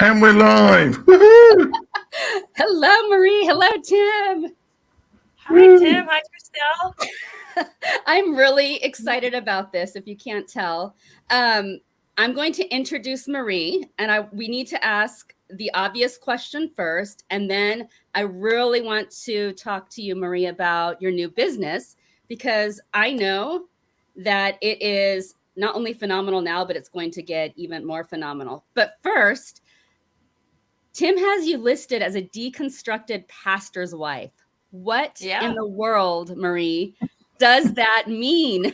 And we're live. Woohoo! Hello, Marie. Hello, Tim. Hi, Tim. Hi, Christelle. I'm really excited about this, if you can't tell. Um, I'm going to introduce Marie, and we need to ask the obvious question first. And then I really want to talk to you, Marie, about your new business, because I know that it is not only phenomenal now, but it's going to get even more phenomenal. But first, Tim has you listed as a deconstructed pastor's wife. What in Yeah. the world, Marie, does that mean?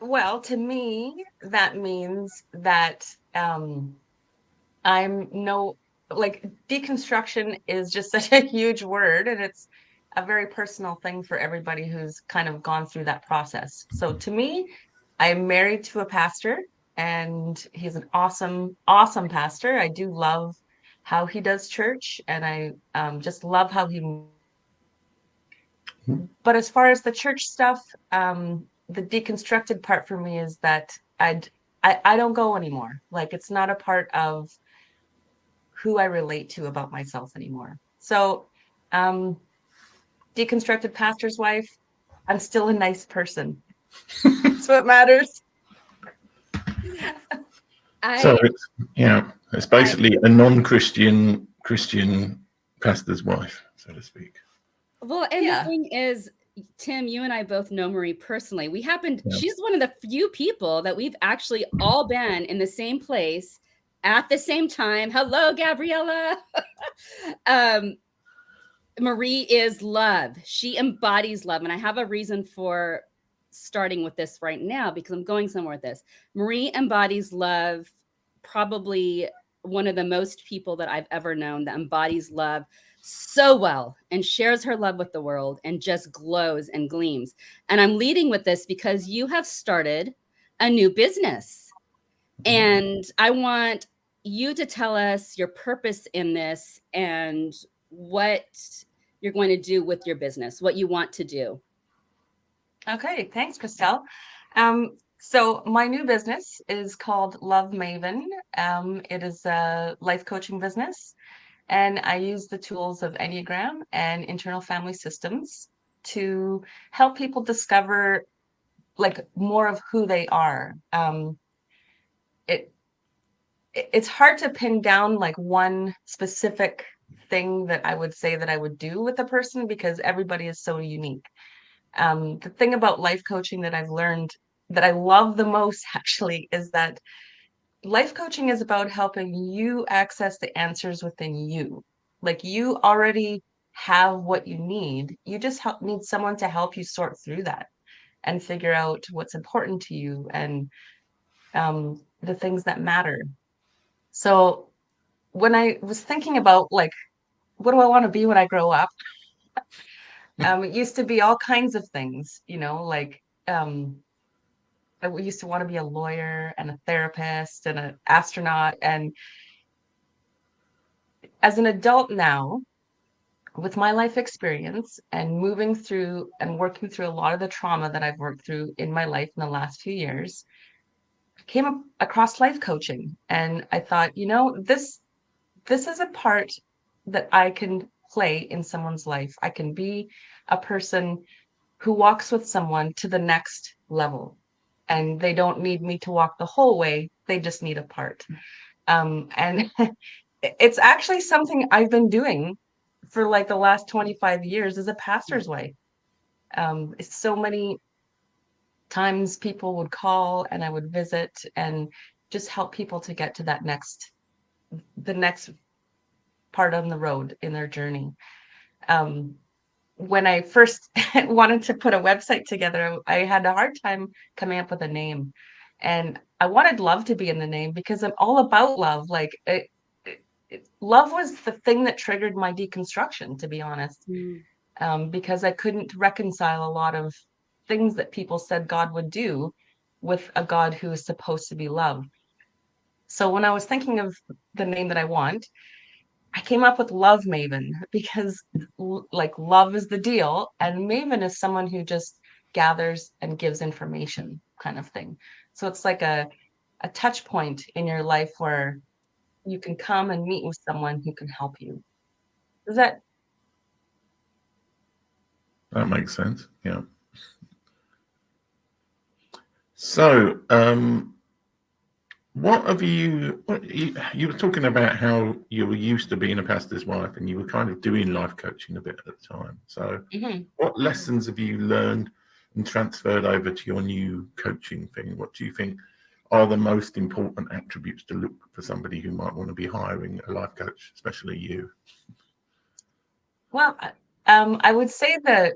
Well, to me, that means that I'm no, like, deconstruction is just such a huge word, and it's a very personal thing for everybody who's kind of gone through that process. So to me, I'm married to a pastor, and he's an awesome, awesome pastor. I do love how he does church, and I just love how he. But as far as the church stuff, the deconstructed part for me is that I don't go anymore. Like, it's not a part of who I relate to about myself anymore. So, um, deconstructed pastor's wife, I'm still a nice person. That's what matters. So I, it's I, basically a non-Christian pastor's wife, so to speak. well, and the Yeah. thing is, Tim, you and I both know Marie personally. Yeah. She's one of the few people that we've actually all been in the same place at the same time. Hello, Gabriella. um, Marie is love. She embodies love. And I have a reason for starting with this right now because I'm going somewhere with this. Marie embodies love, probably one of the most people that I've ever known that embodies love so well and shares her love with the world and just glows and gleams. And I'm leading with this because you have started a new business. And I want you to tell us your purpose in this and what you're going to do with your business, what you want to do. Okay. Thanks, Christelle. So my new business is called Love Maven. It is a life coaching business. And I use the tools of Enneagram and internal family systems to help people discover like more of who they are. It it's hard to pin down like one specific thing that I would say that I would do with a person because everybody is so unique. The thing about life coaching that I've learned that I love the most actually is that life coaching is about helping you access the answers within you. Like, you already have what you need. You just need someone to help you sort through that and figure out what's important to you and the things that matter. So when I was thinking about like, what do I want to be when I grow up? It used to be all kinds of things, like I used to want to be a lawyer and a therapist and an astronaut. And as an adult now, with my life experience and moving through and working through a lot of the trauma that I've worked through in my life in the last few years, I came across life coaching, and I thought, this is a part that I can play in someone's life. I can be a person who walks with someone to the next level, and they don't need me to walk the whole way. They just need a part. And it's actually something I've been doing for like the last 25 years as a pastor's wife. It's so many times people would call and I would visit and just help people to get to the next part on the road in their journey. Um, when I first wanted to put a website together, I had a hard time coming up with a name. And I wanted love to be in the name because I'm all about love. Like, love was the thing that triggered my deconstruction, to be honest, Mm. because I couldn't reconcile a lot of things that people said God would do with a God who is supposed to be love. So when I was thinking of the name that I want, I came up with Love Maven because like love is the deal, and Maven is someone who just gathers and gives information kind of thing. So it's like a touch point in your life where you can come and meet with someone who can help you. Does that? That makes sense. Yeah. So, you were talking about how you were used to being a pastor's wife and you were kind of doing life coaching a bit at the time. So, Mhm. what lessons have you learned and transferred over to your new coaching thing? What do you think are the most important attributes to look for somebody who might want to be hiring a life coach, especially you? Well, I would say that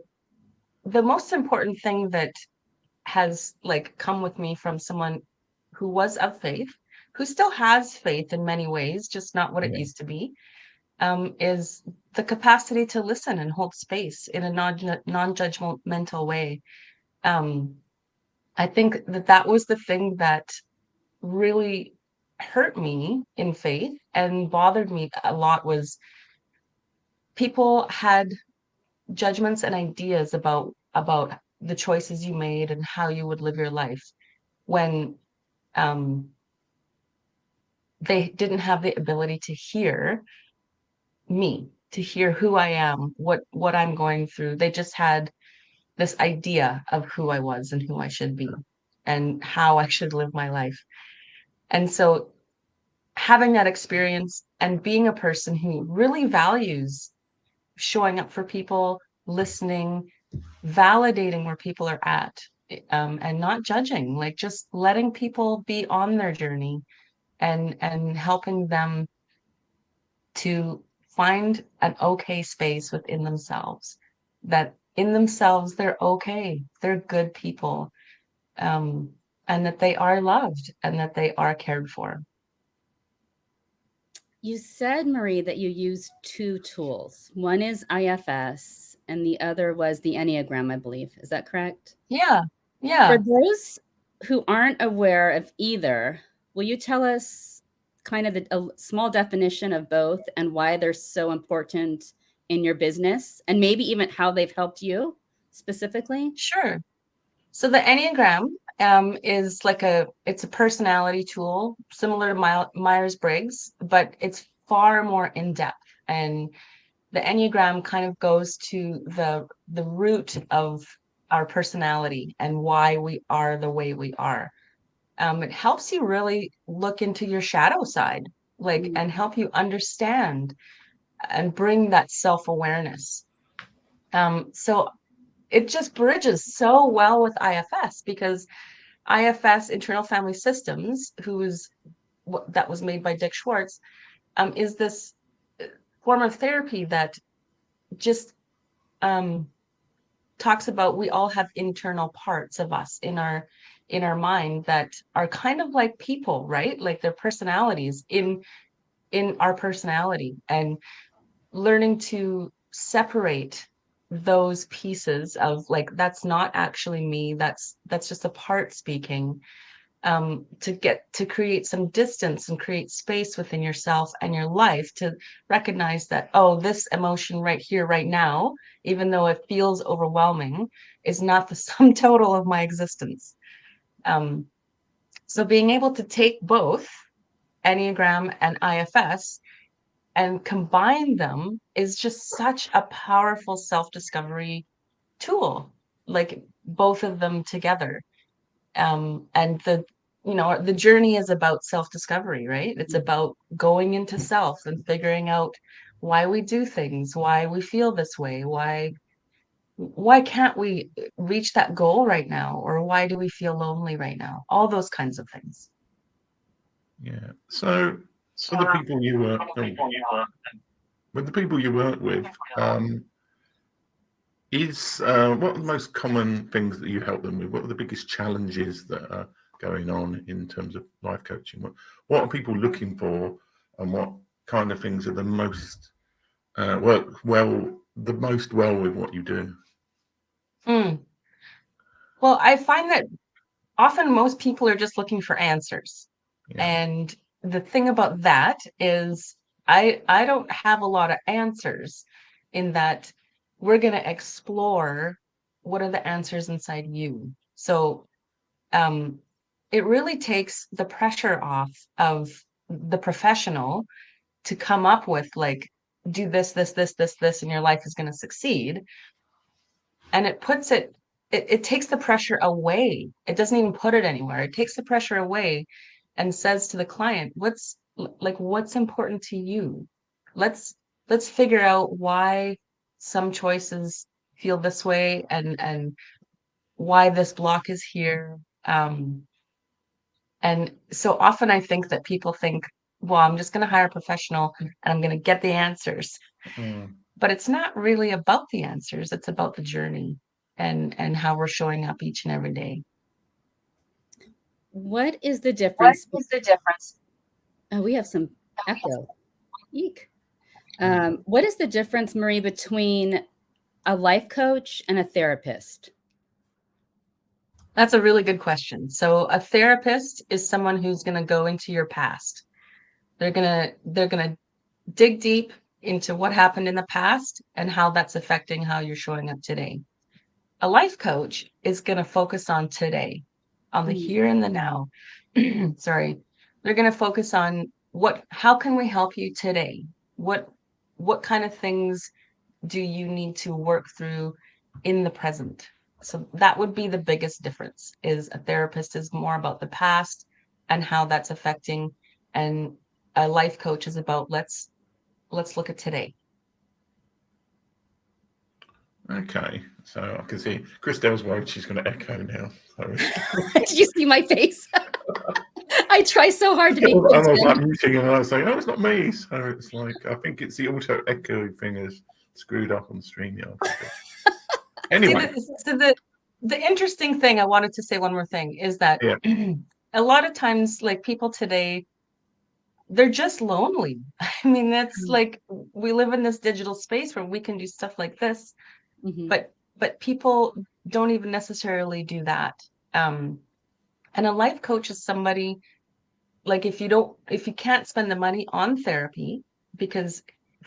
the most important thing that has like come with me from someone who was of faith, who still has faith in many ways, just not what it Yeah. used to be, is the capacity to listen and hold space in a non-judgmental way. Um, I think that that was the thing that really hurt me in faith and bothered me a lot was people had judgments and ideas about the choices you made and how you would live your life when um, they didn't have the ability to hear me, to hear who I am, what I'm going through. They just had this idea of who I was and who I should be and how I should live my life. And so having that experience and being a person who really values showing up for people, listening, validating where people are at, and not judging, like just letting people be on their journey and helping them to find an okay space within themselves, that in themselves they're okay, they're good people, um, and that they are loved and that they are cared for. You said, Marie, that you use two tools. One is IFS and the other was the Enneagram, I believe. Is that correct? Yeah, For yeah. those who aren't aware of either, will you tell us kind of a small definition of both and why they're so important in your business and maybe even how they've helped you specifically? Sure. So the Enneagram is like it's a personality tool similar to Myers-Briggs, but it's far more in depth. And the Enneagram kind of goes to the root of our personality and why we are the way we are. It helps you really look into your shadow side, like, Mm. and help you understand and bring that self-awareness. So it just bridges so well with IFS because IFS, Internal Family Systems, that was made by Dick Schwartz, is this form of therapy that just um, talks about we all have internal parts of us in our mind that are kind of like people, right? Like their personalities in our personality, and learning to separate those pieces of like that's not actually me, that's just a part speaking, to get to create some distance and create space within yourself and your life to recognize that, oh, this emotion right here, right now, even though it feels overwhelming, is not the sum total of my existence. Um, so being able to take both Enneagram and IFS and combine them is just such a powerful self-discovery tool, like both of them together. And the journey is about self-discovery, right? It's about going into self and figuring out why we do things, why we feel this way, why can't we reach that goal right now, or why do we feel lonely right now, all those kinds of things. Yeah. So, for the people you work, with the people you work with, what are the most common things that you help them with? What are the biggest challenges that are going on in terms of life coaching? What are people looking for, and what kind of things are the most the most well with what you do? Hmm. Well, I find that often most people are just looking for answers. Yeah. And the thing about that is I don't have a lot of answers in that we're going to explore what are the answers inside you. So um it really takes the pressure off of the professional to come up with like, do this, and your life is going to succeed. And it puts it takes the pressure away. It doesn't even put it anywhere. It takes the pressure away and says to the client, what's important to you? Let's figure out why some choices feel this way, and why this block is here. And so often I think that people think, well, I'm just going to hire a professional and I'm going to get the answers. Mm. But it's not really about the answers. It's about the journey and how we're showing up each and every day. What is the What difference? is the difference? Oh, we have some echo. Eek. What is the difference, Marie, between a life coach and a therapist? That's a really good question. So a therapist is someone who's going to go into your past. They're going to dig deep into what happened in the past and how that's affecting how you're showing up today. A life coach is going to focus on today, on the here and the now. Sorry. They're going to focus on how can we help you today? What kind of things do you need to work through in the present? So that would be the biggest difference. Is a therapist is more about the past and how that's affecting, and a life coach is about let's look at today. Okay, so I can see Christelle's worried she's going to echo now. So. Did you see my face? I try so hard to be. I was like muting and I was saying, "Oh, it's not me." So it's like I think it's the auto echo thing is screwed up on StreamYard. Anyway, so the interesting thing, I wanted to say one more thing, is that a lot of times, like people today, they're just lonely. I mean, that's like, we live in this digital space where we can do stuff like this, but people don't even necessarily do that. And a life coach is somebody, like, if you can't spend the money on therapy, because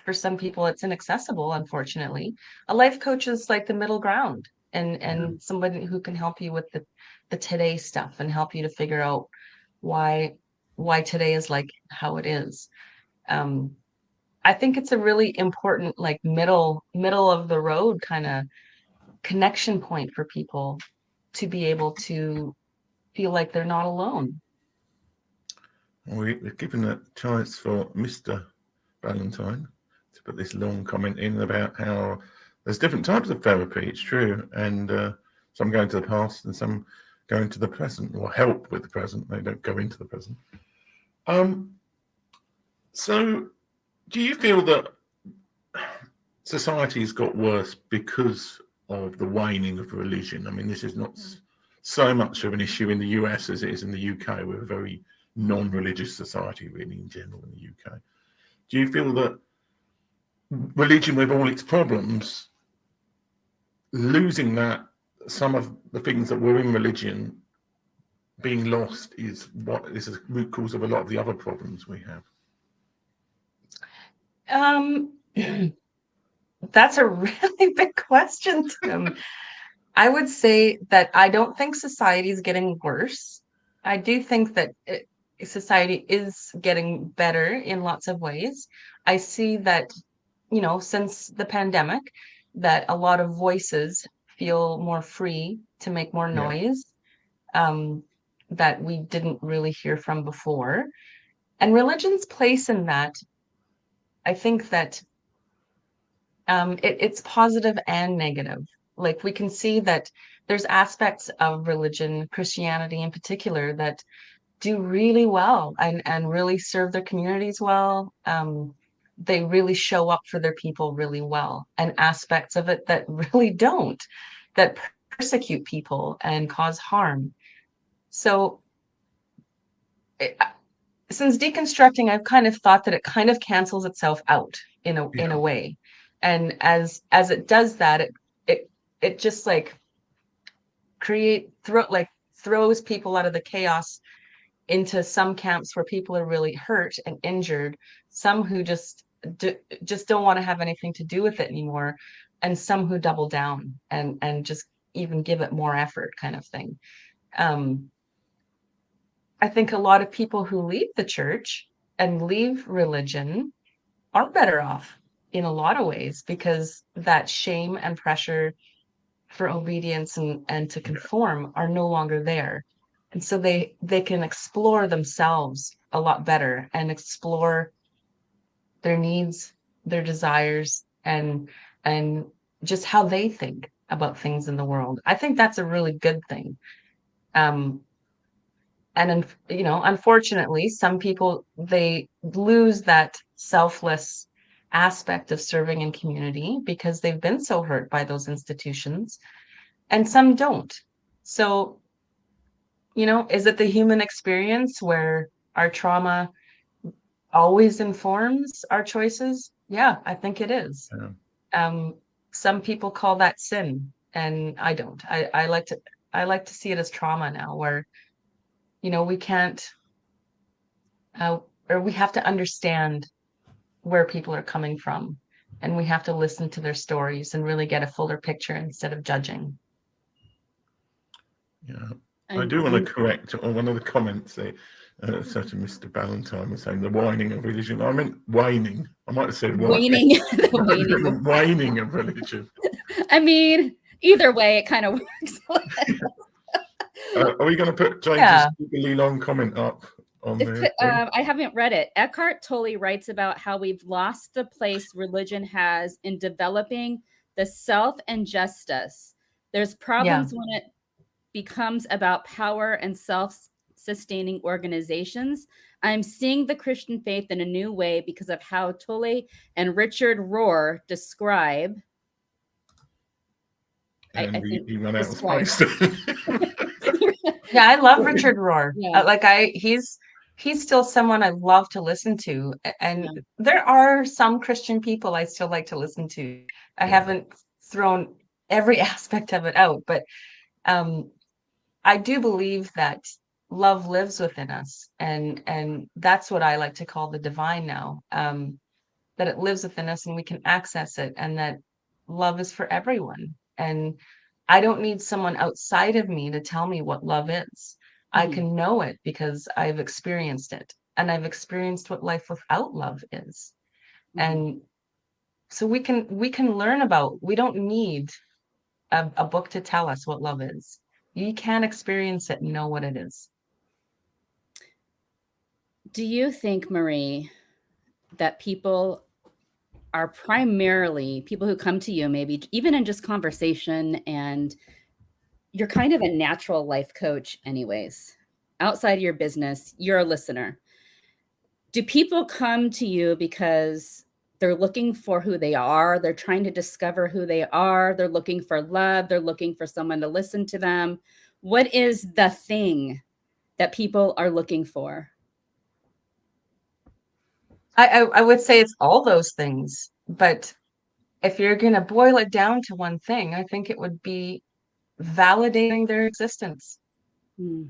for some people it's inaccessible, unfortunately, a life coach is like the middle ground, and somebody who can help you with the today stuff and help you to figure out why today is like how it is. I think it's a really important, like, middle of the road kind of connection point for people to be able to feel like they're not alone. We're giving a chance for Mr. Valentine to put this long comment in about how there's different types of therapy. It's true, and some going to the past and some going to the present, or help with the present. They don't go into the present. So, do you feel that society's got worse because of the waning of religion? I mean, this is not so much of an issue in the US as it is in the UK. We're a very non-religious society, really, in general, in the UK. Do you feel that religion, with all its problems, losing that, some of the things that were in religion being lost is what is the root cause of a lot of the other problems we have? That's a really big question, Tim. I would say that I don't think society is getting worse. I do think that society is getting better in lots of ways. I see that, since the pandemic, that a lot of voices feel more free to make more noise, that we didn't really hear from before. And religion's place in that, I think that it's positive and negative. Like, we can see that there's aspects of religion, Christianity in particular, that do really well and really serve their communities well. They really show up for their people really well, and aspects of it that really don't, that persecute people and cause harm. So since deconstructing, I've kind of thought that it kind of cancels itself out in a way. And as it does that, it just like throws people out of the chaos into some camps where people are really hurt and injured, some who just don't want to have anything to do with it anymore, and some who double down and just even give it more effort, kind of thing. I think a lot of people who leave the church and leave religion are better off in a lot of ways, because that shame and pressure for obedience and to conform are no longer there. And so they can explore themselves a lot better and explore their needs, their desires, and just how they think about things in the world. I think that's a really good thing. Um, and you know, unfortunately, some people, they lose that selfless aspect of serving in community because they've been so hurt by those institutions, and some don't. So, you know, is it the human experience where our trauma always informs our choices? Yeah, I think it is. Yeah. Um, some people call that sin, and I don't. I like to see it as trauma now, where, you know, we can't, uh, or we have to understand where people are coming from, and we have to listen to their stories and really get a fuller picture instead of judging. Yeah. I I'm, do want to correct on one of the comments there. Certain Mr. Ballantyne was saying the whining of religion. I meant waning. I might have said whining. waning, the waning. The waning of religion. I mean, either way, it kind of works. Are we going to put James's Yeah. really long comment up on the thing? I haven't read it. Eckhart Tolle writes about how we've lost the place religion has in developing the self and justice. There's problems when it becomes about power and self-sustaining organizations. I'm seeing the Christian faith in a new way because of how Tolle and Richard Rohr describe. And I think he ran out of describe. space. Yeah, I love Richard Rohr. Yeah. Like he's still someone I love to listen to. And Yeah. there are some Christian people I still like to listen to. I haven't thrown every aspect of it out, but I do believe that love lives within us, and that's what I like to call the divine now. That it lives within us and we can access it, and that love is for everyone. And I don't need someone outside of me to tell me what love is. I Mhm. can know it because I've experienced it, and I've experienced what life without love is. Mhm. And so we can learn about, we don't need a book to tell us what love is. You can experience it and know what it is. Do you think, Marie, that people are primarily people who come to you, maybe even in just conversation, and you're kind of a natural life coach anyways, outside of your business, you're a listener. Do people come to you because they're looking for who they are, they're trying to discover who they are, they're looking for love, they're looking for someone to listen to them? What is the thing that people are looking for? I would say it's all those things, but if you're going to boil it down to one thing, I think it would be validating their existence, Hmm.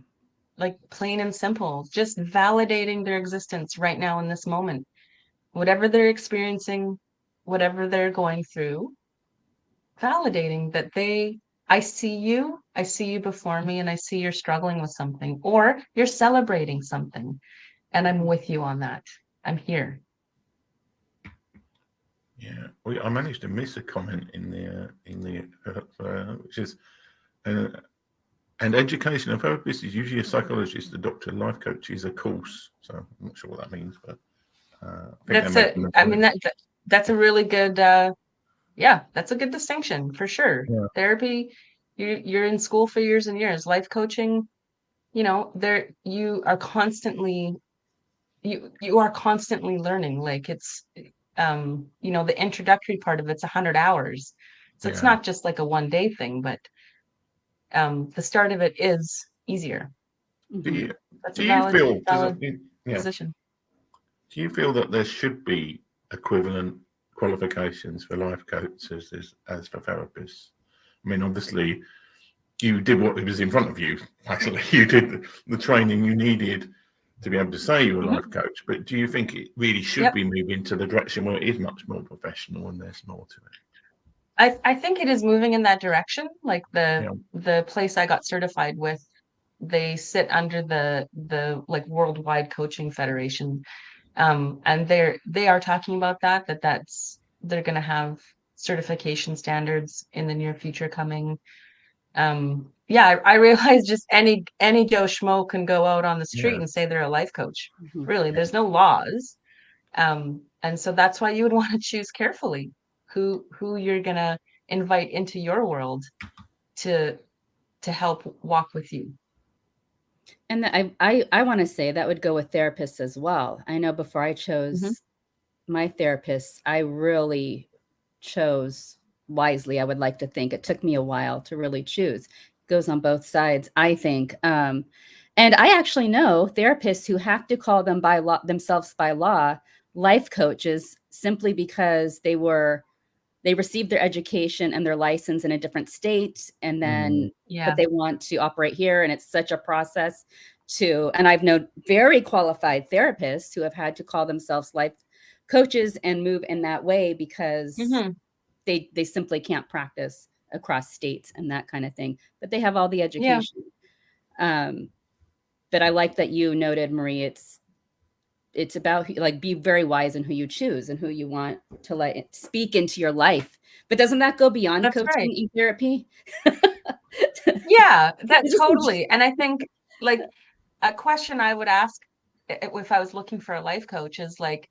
like plain and simple, just validating their existence right now in this moment. Whatever they're experiencing, whatever they're going through, validating that I see you before me, and I see you're struggling with something, or you're celebrating something, and I'm with you on that. I'm here. Yeah, I managed to miss a comment in the which is and education of therapists is usually a psychologist, a doctor, life coach is a course. So I'm not sure what that means, but I think That's they're a, making the I mean, point. that's a really good, yeah, that's a good distinction for sure. Yeah, Therapy, you're in school for years and years. Life coaching, you know, there you are constantly learning. Like it's you know, the introductory part of it's 100 hours. So it's yeah. not just like a one day thing, but the start of it is easier. Do Mhm. you That's do a you feel does it valid yeah? position. Do you feel that there should be equivalent qualifications for life coaches as for therapists? I mean, obviously, you did what was in front of you. Actually, you did the training you needed to be able to say you're a Mhm. life coach. But do you think it really should Yep. be moving to the direction where it is much more professional and there's more to it? I think it is moving in that direction. Like Yeah, the place I got certified with, they sit under the like Worldwide Coaching Federation, And they are talking about they're going to have certification standards in the near future coming. Yeah, I realize just any Joe Schmo can go out on the street Yeah. and say they're a life coach. Mhm. Really, there's no laws. And so that's why you would want to choose carefully who you're gonna invite into your world to help walk with you. And I want to say that would go with therapists as well. I know before I Mhm. chose my therapist, I really chose wisely. I would like to think it took me a while to really choose. Goes on both sides, I think. And I actually know therapists who have to call them by law themselves by law life coaches simply because they received their education and their license in a different state and Mm. then but Yeah. they want to operate here and it's such a process to and I've known very qualified therapists who have had to call themselves life coaches and move in that way because Hmm. they simply can't practice across states and that kind of thing, but they have all the Yeah. education. um, but I like that you noted, Marie, it's about like be very wise in who you choose and who you want to let speak into your life. But doesn't that go beyond That's coaching right. and therapy? Yeah, that It just totally. And I think like a question I would ask if I was looking for a life coach is like,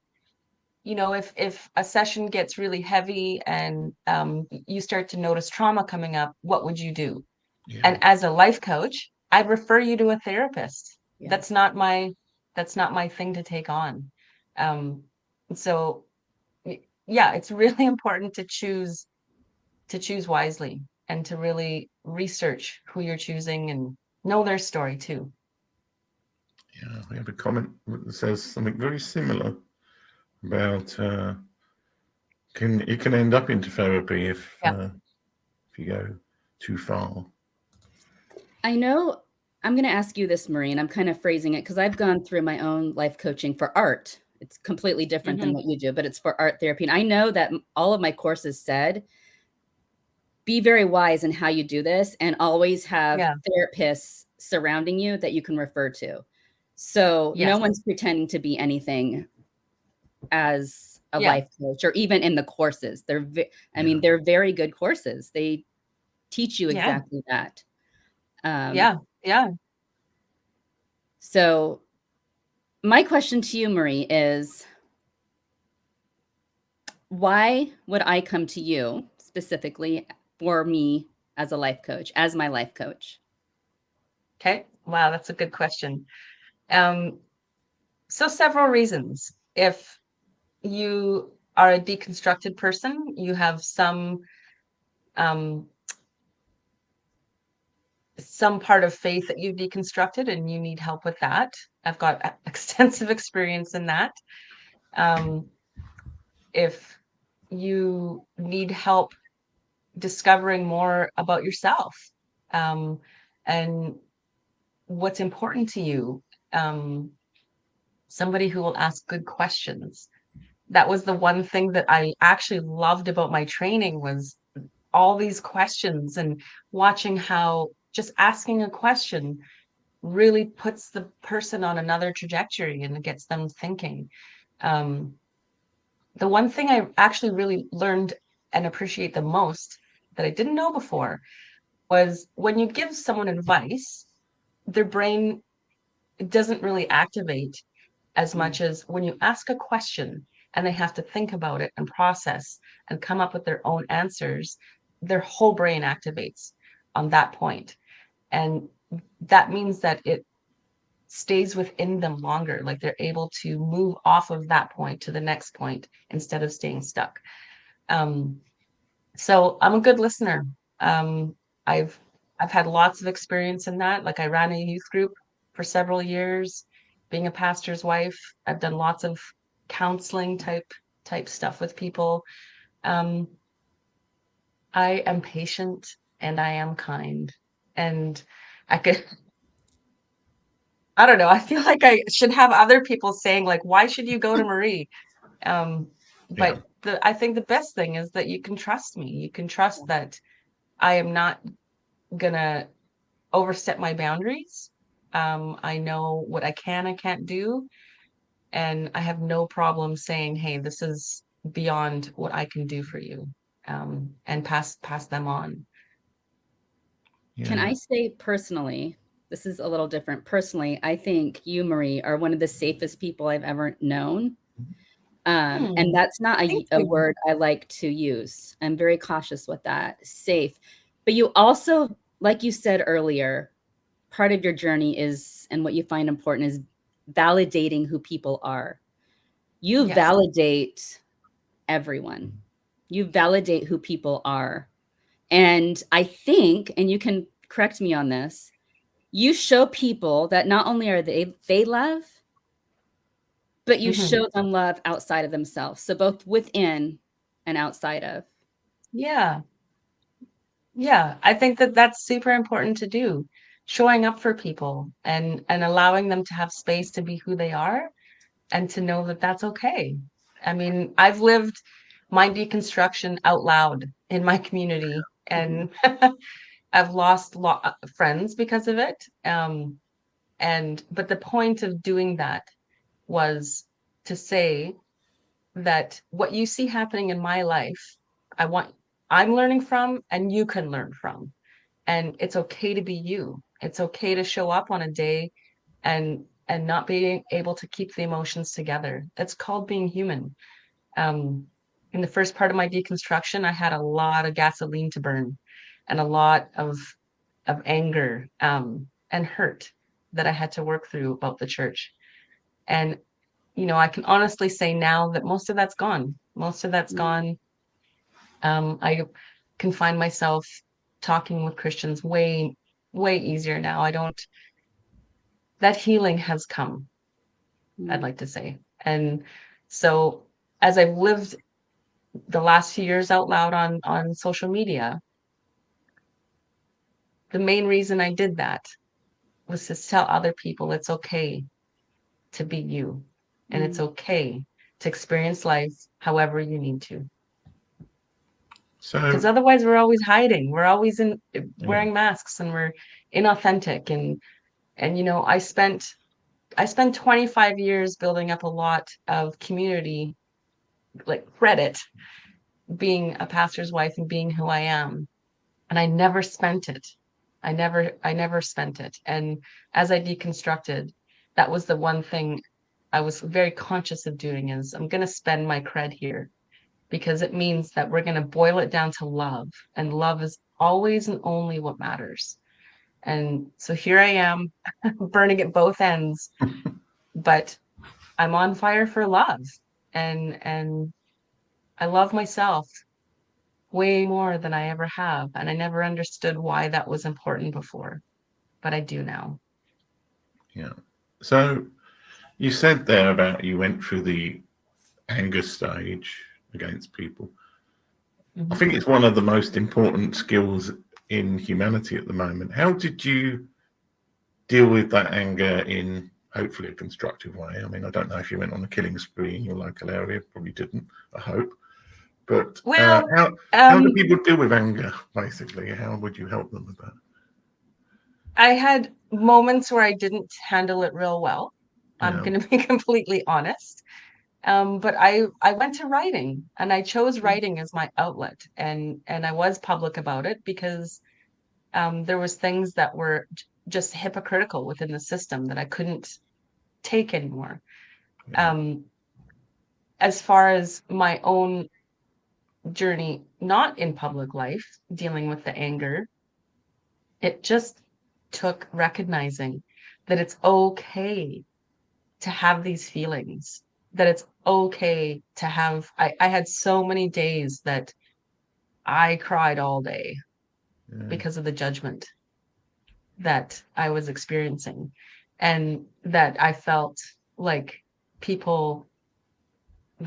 if a session gets really heavy and you start to notice trauma coming up, what would you do? Yeah. And as a life coach, I'd refer you to a therapist. yeah. That's not my thing to take on. Um, so yeah, it's really important to choose wisely and to really research who you're choosing and know their story too. Yeah. We have a comment that says something very similar about you can end up into therapy Yeah. if you go too far. I know I'm going to ask you this, Marie, and I'm kind of phrasing it because I've gone through my own life coaching for art. It's completely different than Hmm. what you do, but it's for art therapy. And I know that all of my courses said be very wise in how you do this and always have Yeah. therapists surrounding you that you can refer to. So no Yes. one's pretending to be anything as a Yeah. life coach or even in the courses. I Yeah. mean, they're very good courses. They teach you Yeah. exactly that. Um, Yeah. Yeah. so my question to you, Marie, is why would I come to you specifically for me as a life coach, as my life coach? Okay. Wow, that's a good question. Um, so several reasons. If you are a deconstructed person, you have um some part of faith that you've deconstructed and you need help with that. I've got extensive experience in that. Um, if you need help discovering more about yourself, um, and what's important to you, um, somebody who will ask good questions. That was the one thing that I actually loved about my training was all these questions and watching how just asking a question really puts the person on another trajectory and gets them thinking. Um, the one thing I actually really learned and appreciate the most that I didn't know before was when you give someone advice, their brain doesn't really activate as Mm. much as when you ask a question and they have to think about it and process and come up with their own answers, their whole brain activates on that point. And that means that it stays within them longer, like they're able to move off of that point to the next point instead of staying stuck. Um, so I'm a good listener. Um, I've I've had lots of experience in that. Like I ran a youth group for several years, being a pastor's wife. I've done lots of counseling type stuff with people. Um, I am patient and I am kind. And I could I don't know, I feel like I should have other people saying like, why should you go to Marie? Um, Yeah. but I think the best thing is that you can trust me. You can trust that I am not gonna overstep my boundaries. I know what I can and can't do. and I have no problem saying, hey, this is beyond what I can do for you, and pass them on. Can Yeah. I say personally, this is a little different. Personally, I think you, Marie, are one of the safest people I've ever known. And that's not Thank a you. word I like to use. I'm very cautious with that. Safe. But you also, like you said earlier, part of your journey is, and what you find important is validating who people are. You Yes. validate everyone. You validate who people are. And I think, and you can correct me on this, you show people that not only are they love, but you Mhm. show them love outside of themselves. So both within and outside of. Yeah. Yeah. I think that that's super important to do. Showing up for people and allowing them to have space to be who they are and to know that that's okay. I mean, I've lived my deconstruction out loud in my community, and I've lost friends because of it. And but the point of doing that was to say that what you see happening in my life, I want I'm learning from and you can learn from. And it's okay to be you. It's okay to show up on a day and not being able to keep the emotions together. It's called being human. Um, in the first part of my deconstruction, I had a lot of gasoline to burn and a lot of anger, and hurt that I had to work through about the church. And I can honestly say now that most of that's gone. Most of that's gone. I can find myself talking with Christians way easier now. I don't That healing has come, I'd Mm. like to say. And so as I've lived the last few years out loud on social media, the main reason I did that was to tell other people it's okay to be you, and it's Mm. okay to experience life however you need to. Because So, otherwise we're always hiding. We're always in yeah. wearing masks, and we're inauthentic. And I spent 25 years building up a lot of community, like credit, being a pastor's wife and being who I am. And I never spent it. I never spent it. And as I deconstructed, that was the one thing I was very conscious of doing, is I'm going to spend my cred here, because it means that we're going to boil it down to love, and love is always and only what matters. And so here I am burning at both ends, but I'm on fire for love, and I love myself way more than I ever have. And I never understood why that was important before, but I do now. Yeah. So you said there about you went through the anger stage against people. I Mhm. think it's one of the most important skills in humanity at the moment. How did you deal with that anger in hopefully a constructive way? I mean, I don't know if you went on a killing spree in your local area, probably didn't, I hope. But Well, how do um, people deal with anger, basically? How would you help them with that? I had moments where I didn't handle it real well. I'm Yeah. going to be completely honest. But I went to writing, and I chose Mm. writing as my outlet, and I was public about it because there was things that were just hypocritical within the system that I couldn't take anymore. Yeah. Um, as far as my own journey, not in public life, dealing with the anger, it just took recognizing that it's okay to have these feelings, that it's okay to have. I had so many days that I cried all day Yeah. because of the judgment that I was experiencing, and that I felt like people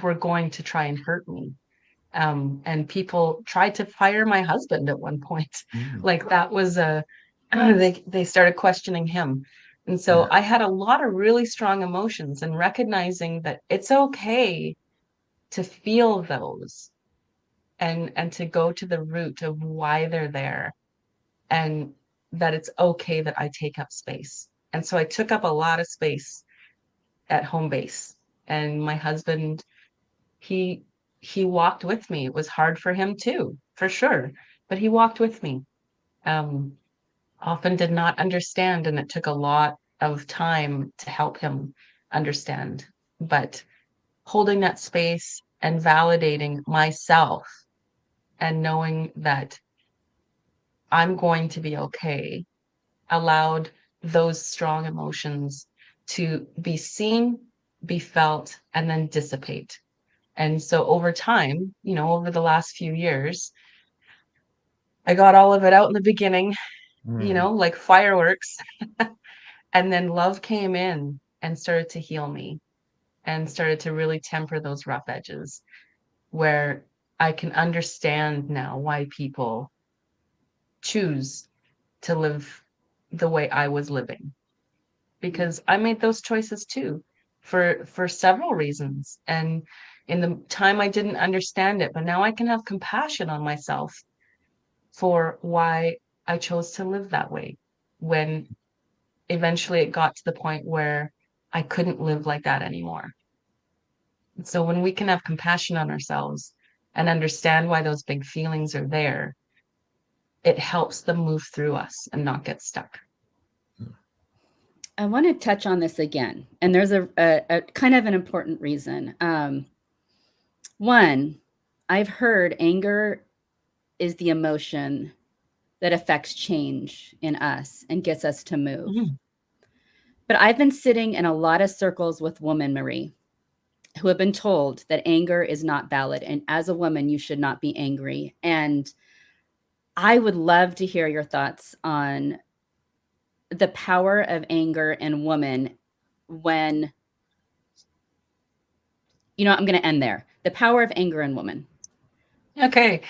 were going to try and hurt me. And people tried to fire my husband at one point. Mm. Like that was a they started questioning him. And so Yeah. I had a lot of really strong emotions, and recognizing that it's okay to feel those, and to go to the root of why they're there, and that it's okay that I take up space. And so I took up a lot of space at home base. And my husband, he walked with me. It was hard for him too, for sure, but he walked with me. Um, Often did not understand, and it took a lot of time to help him understand. But holding that space and validating myself and knowing that I'm going to be okay allowed those strong emotions to be seen, be felt, and then dissipate. And so over time, over the last few years, I got all of it out in the beginning, like fireworks. And then love came in and started to heal me and started to really temper those rough edges where I can understand now why people choose to live the way I was living, because I made those choices too for several reasons. And in the time I didn't understand it, but now I can have compassion on myself for why I chose to live that way when eventually it got to the point where I couldn't live like that anymore. So when we can have compassion on ourselves and understand why those big feelings are there, it helps them move through us and not get stuck. I want to touch on this again, and there's a kind of an important reason. One, I've heard anger is the emotion that affects change in us and gets us to move. Mhm. But I've been sitting in a lot of circles with women, Marie, who have been told that anger is not valid. And as a woman, you should not be angry. And I would love to hear your thoughts on the power of anger in women when, I'm going to end there. The power of anger in women. Okay.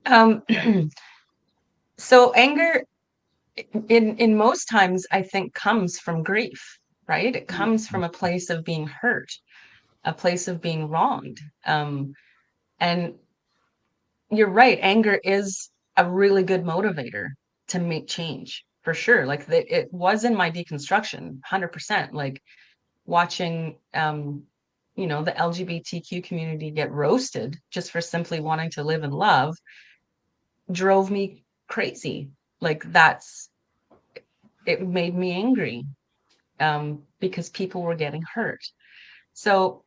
Um, so anger in most times, I think, comes from grief, right? It comes from a place of being hurt, a place of being wronged. And you're right, anger is a really good motivator to make change, for sure. Like it was in my deconstruction, 100%. Like watching, the LGBTQ community get roasted just for simply wanting to live in love drove me crazy. Like it made me angry, because people were getting hurt. So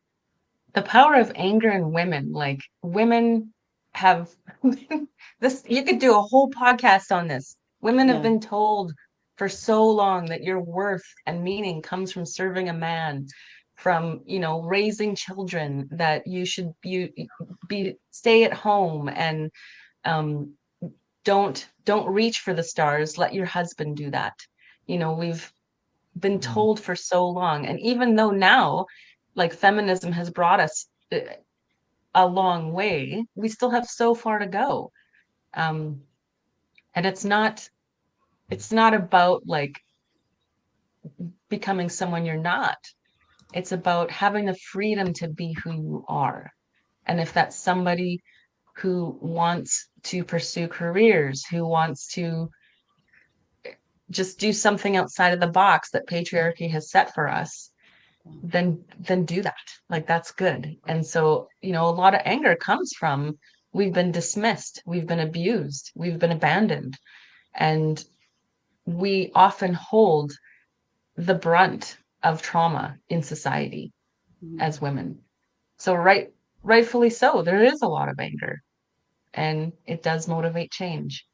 the power of anger in women, like women have this, you could do a whole podcast on this. Women have been told for so long that your worth and meaning comes from serving a man, from raising children, that you should stay at home and don't reach for the stars, let your husband do that. We've been told for so long. And even though now, like, feminism has brought us a long way, we still have so far to go. And it's not about like becoming someone you're not. It's about having the freedom to be who you are. And if that's somebody who wants to pursue careers, who wants to just do something outside of the box that patriarchy has set for us, then do that. Like, that's good. And so, a lot of anger comes from, we've been dismissed, we've been abused, we've been abandoned, and we often hold the brunt of trauma in society as women. So rightfully so, there is a lot of anger, and it does motivate change.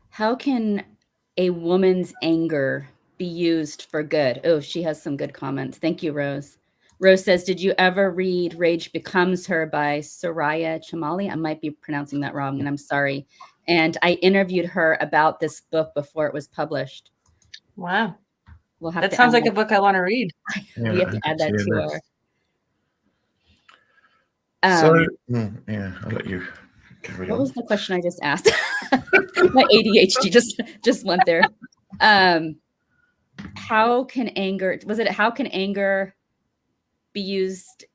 How can a woman's anger be used for good? Oh, she has some good comments. Thank you, Rose. Rose says, did you ever read Rage Becomes Her by Soraya Chemaly? I might be pronouncing that wrong, and I'm sorry. And I interviewed her about this book before it was published. Wow. We'll have that to sounds like a book I want to read. We have to add that to our... I'll let you carry on. What was the question I just asked? My ADHD just went there. How can anger be used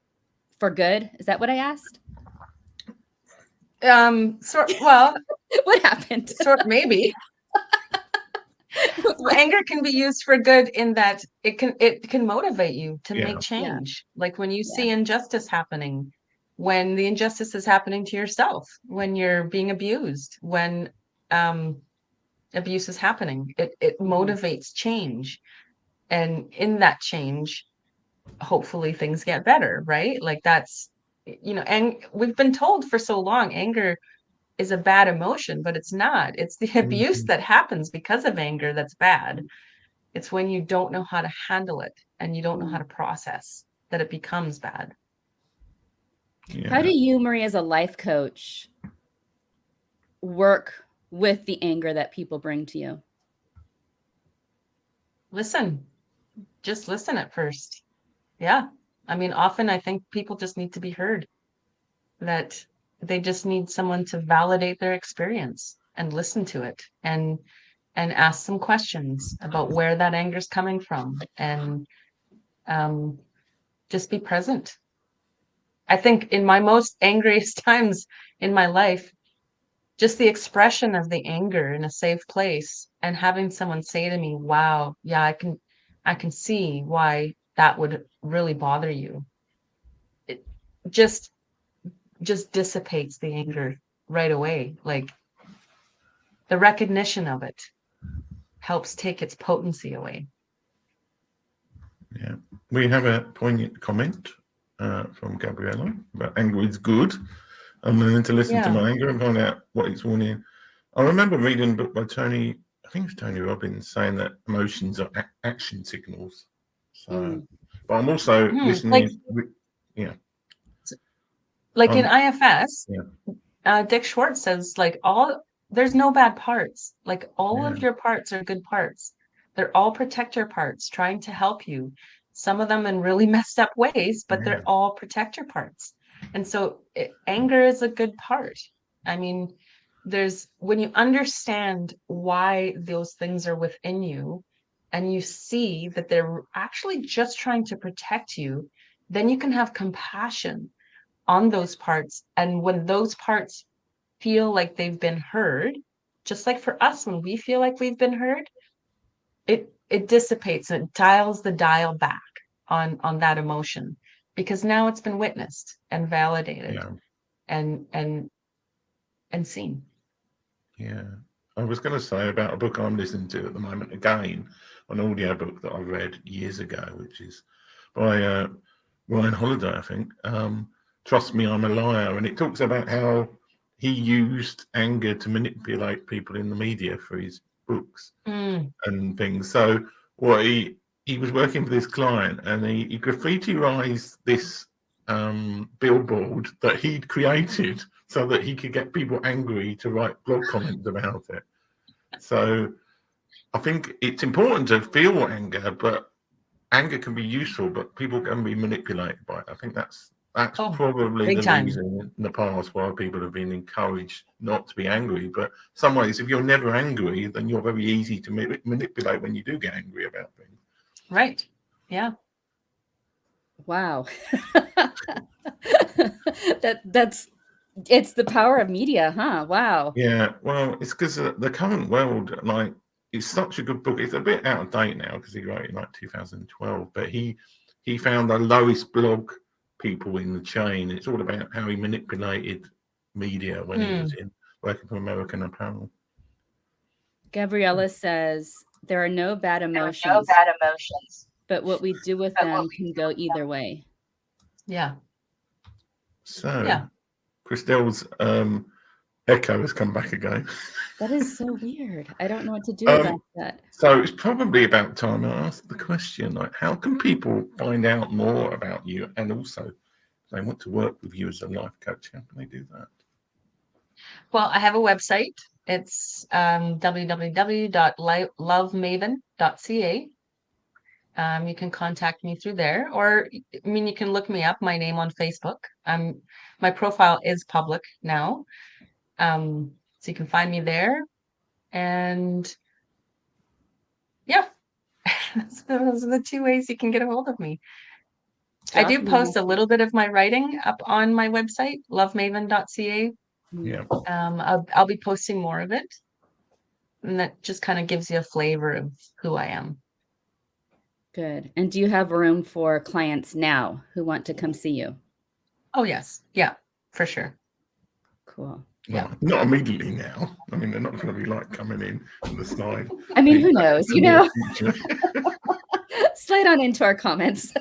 for good? Is that what I asked? Well, what happened? Maybe. Anger can be used for good in that it can motivate you to Yeah. make change. Like when you Yeah. see injustice happening, when the injustice is happening to yourself, when you're being abused, when abuse is happening, it motivates change. And in that change, hopefully things get better, right? Like that's, and we've been told for so long anger is a bad emotion, but it's not. It's the abuse Mhm. that happens because of anger that's bad. It's when you don't know how to handle it and you don't know how to process that it becomes bad. How Yeah. do you, Marie, as a life coach, work with the anger that people bring to you? Listen, just listen at first. Yeah. I mean, often I think people just need to be heard, that they just need someone to validate their experience and listen to it and ask some questions about where that anger is coming from and um, just be present. I think in my most angriest times in my life, just the expression of the anger in a safe place and having someone say to me, wow, yeah, I can see why that would really bother you. It just dissipates the anger right away. Like the recognition of it helps take its potency away. Yeah. We have a poignant comment from Gabriella about anger is good. I'm learning to listen to Yeah. my anger and find out what it's warning. I remember reading a book by Tony, I think it's Tony Robbins, saying that emotions are action signals. So, Mm. but I'm also Like listening. Yeah. in IFS, Yeah. Dick Schwartz says like there's no bad parts. Like all Yeah. of your parts are good parts. They're all protector parts trying to help you. Some of them in really messed up ways, but Yeah. they're all protector parts. And so anger is a good part. I mean, when you understand why those things are within you and you see that they're actually just trying to protect you, then you can have compassion on those parts. And when those parts feel like they've been heard, just like for us, when we feel like we've been heard, it dissipates and it dials the dial back on that emotion because now it's been witnessed and validated Yeah. and and seen. Yeah. I was going to say about a book I'm listening to at the moment, again, an audio book that I read years ago, which is by Ryan Holiday, I think. Trust Me, I'm a Liar. And it talks about how he used anger to manipulate people in the media for his books Mm. and things. So what he was working for this client and he graffitiized this billboard that he'd created so that he could get people angry to write blog comments about it. So I think it's important to feel anger, but anger can be useful, but people can be manipulated by it. I think that's Oh, probably big the time. reason in the past why people have been encouraged not to be angry. But some ways, if you're never angry, then you're very easy to manipulate when you do get angry about things. Right. Yeah. Wow. That's it's the power of media, huh? Wow. Yeah, well, it's because the current world, like, it's such a good book. It's a bit out of date now because he wrote it in like 2012, but he found the lowest blog people in the chain. It's all about how he manipulated media when he was Mm. in working for American Apparel. Gabriella says there are no bad There are no emotions, bad emotions, but what we do with but what them we can do go with them. either way. Yeah. So, Yeah. Christelle's echo has come back again. That is so weird. I don't know what to do about that. So it's probably about time I asked the question, like, how can people find out more about you? And also, if they want to work with you as a life coach, how can they do that? Well, I have a website. It's www.lovemaven.ca. You can contact me through there, or I mean, you can look me up. My name on Facebook. My profile is public now, so you can find me there. And yeah, those are the two ways you can get a hold of me. I do Drop me post a little bit of my writing up on my website, lovemaven.ca. Yeah. I'll be posting more of it. And that just kind of gives you a flavor of who I am. Good. And do you have room for clients now who want to come see you? Oh, yes. Yeah, for sure. Cool. Yeah. Well, not immediately now. I mean, they're not going to be like coming in on the slide. I mean, who knows? You know, Future. slide on into our comments.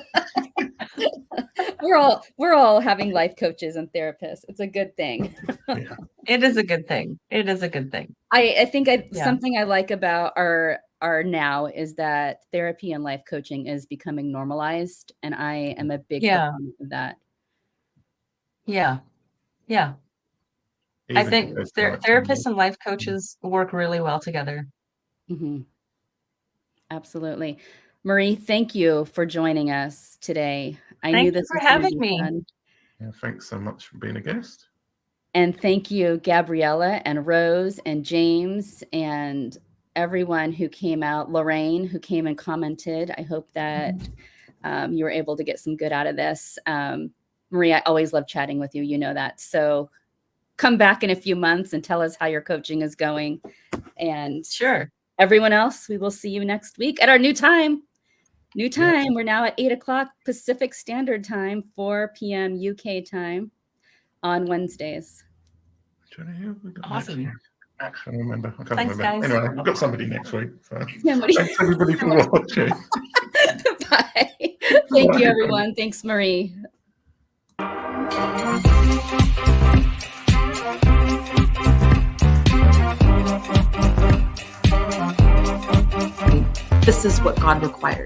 we're all having life coaches and therapists. It's a good thing. Yeah. It is a good thing. It is a good thing. I think Yeah. something I like about our now is that therapy and life coaching is becoming normalized, and I am a big Yeah. proponent of that. Yeah. Yeah. I Even think if there's therapists and life coaches work really well together. Mhm. Absolutely. Marie, thank you for joining us today. I knew Thank you this for was gonna having be me. fun. Yeah, thanks so much for being a guest. And thank you, Gabriella and Rose and James and everyone who came out, Lorraine, who came and commented. I hope that you were able to get some good out of this. Marie, I always love chatting with you. You know that. So come back in a few months and tell us how your coaching is going. And Sure. everyone else, we will see you next week at our new time. New Yeah. time. We're now at 8 o'clock Pacific Standard Time, 4 p.m. UK time on Wednesdays. Do you know who we got next Awesome. week? I can't remember. I can't Thanks, remember. guys. Anyway, I've got somebody next week. So Yeah, Marie. thanks everybody for watching. Bye. Thank you, everyone. Thanks, Marie. This is what God requires.